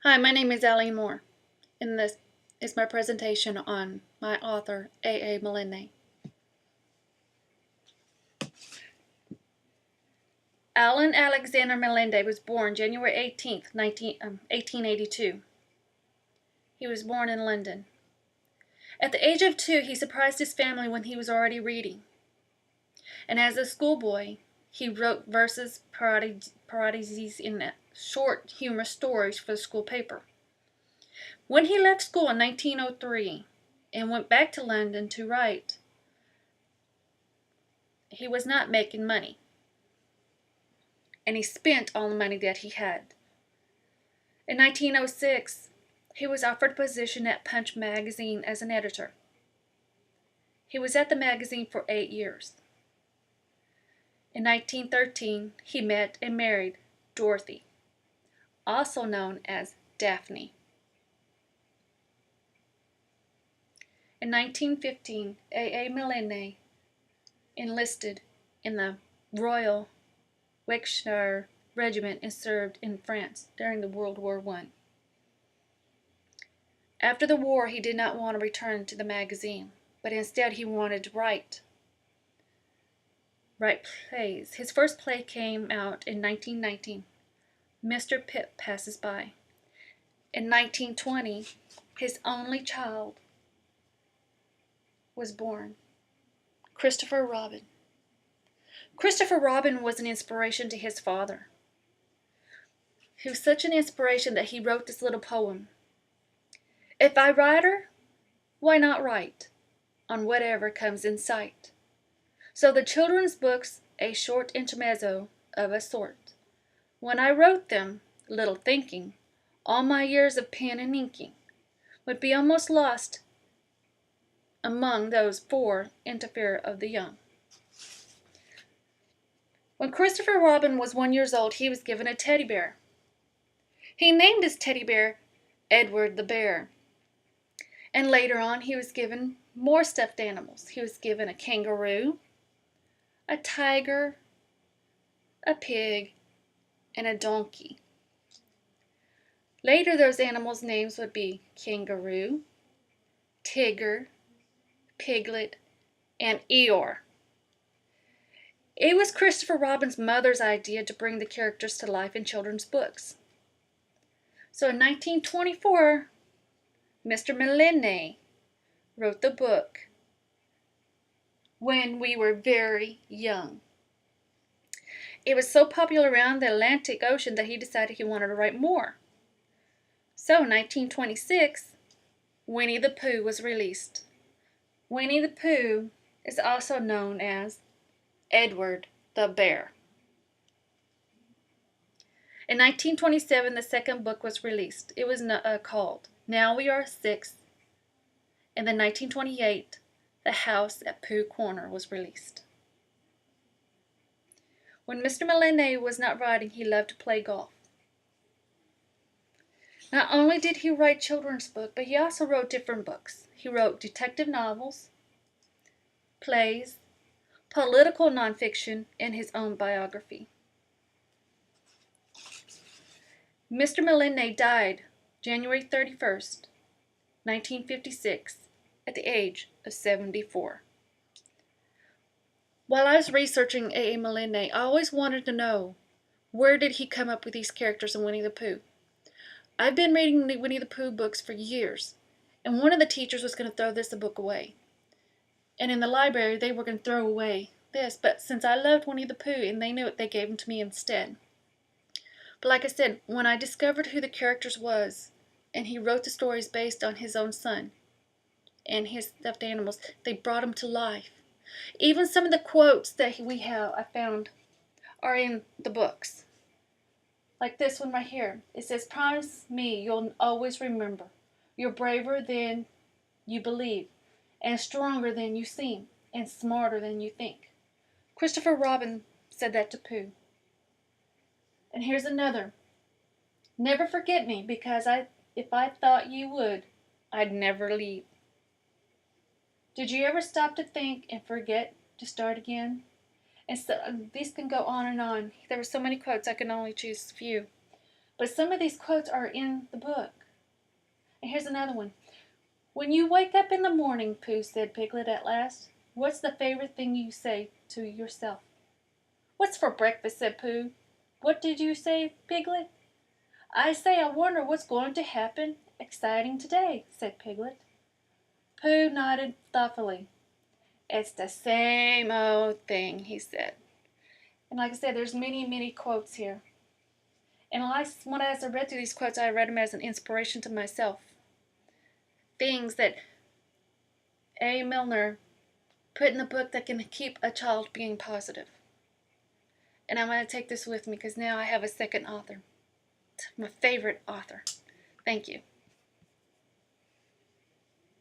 Hi, my name is Allie Moore, and this is my presentation on my author, A. A. Milne. Alan Alexander Milne was born January 18th, 1882. He was born in London. At the age of 2, he surprised his family when he was already reading. And as a schoolboy, he wrote verses, parodies, and short humorous stories for the school paper. When he left school in 1903 and went back to London to write, he was not making money, and he spent all the money that he had. In 1906, he was offered a position at Punch magazine as an editor. He was at the magazine for 8 years. In 1913, he met and married Dorothy, also known as Daphne. In 1915, A. A. Milne enlisted in the Royal Wiltshire Regiment and served in France during the World War I. After the war, he did not want to return to the magazine, but instead he wanted to write plays. His first play came out in 1919, Mr. Pip Passes By. In 1920, his only child was born, Christopher Robin. Christopher Robin was an inspiration to his father. He was such an inspiration that he wrote this little poem. If I write her, why not write on whatever comes in sight? So the children's books, a short intermezzo of a sort. When I wrote them, little thinking, all my years of pen and inking would be almost lost among those for interfere of the young. When Christopher Robin was 1 year old, he was given a teddy bear. He named his teddy bear Edward the Bear. And later on, he was given more stuffed animals. He was given a kangaroo, a tiger, a pig, and a donkey. Later, those animals' names would be Kangaroo, Tigger, Piglet, and Eeyore. It was Christopher Robin's mother's idea to bring the characters to life in children's books. So in 1924, Mr. Milne wrote the book When We Were Very Young. It was so popular around the Atlantic Ocean that he decided he wanted to write more. So in 1926, Winnie the Pooh was released. Winnie the Pooh is also known as Edward the Bear. In 1927, the second book was released. It was called Now We Are Six. And then 1928, The House at Pooh Corner was released. When Mr. Milne was not writing, he loved to play golf. Not only did he write children's books, but he also wrote different books. He wrote detective novels, plays, political nonfiction, and his own biography. Mr. Milne died January 31st, 1956, at the age of 74. While I was researching A. A. Milne, I always wanted to know, where did he come up with these characters in Winnie the Pooh? I've been reading the Winnie the Pooh books for years, and one of the teachers was going to throw this book away. And in the library, they were going to throw away this, but since I loved Winnie the Pooh and they knew it, they gave them to me instead. But like I said, when I discovered who the characters was, and he wrote the stories based on his own son and his stuffed animals, they brought them to life. Even some of the quotes that I found are in the books. Like this one right here. It says, promise me you'll always remember. You're braver than you believe, and stronger than you seem, and smarter than you think. Christopher Robin said that to Pooh. And here's another. Never forget me, because if I thought you would, I'd never leave. Did you ever stop to think and forget to start again? And so these can go on and on. There were so many quotes, I can only choose a few. But some of these quotes are in the book. And here's another one. When you wake up in the morning, Pooh, said Piglet at last, what's the favorite thing you say to yourself? What's for breakfast, said Pooh. What did you say, Piglet? I say I wonder what's going to happen exciting today, said Piglet. Pooh nodded thoughtfully. It's the same old thing, he said. And like I said, there's many, many quotes here. And as I read through these quotes, I read them as an inspiration to myself. Things that A. Milner put in the book that can keep a child being positive. And I'm going to take this with me because now I have a second author. My favorite author. Thank you.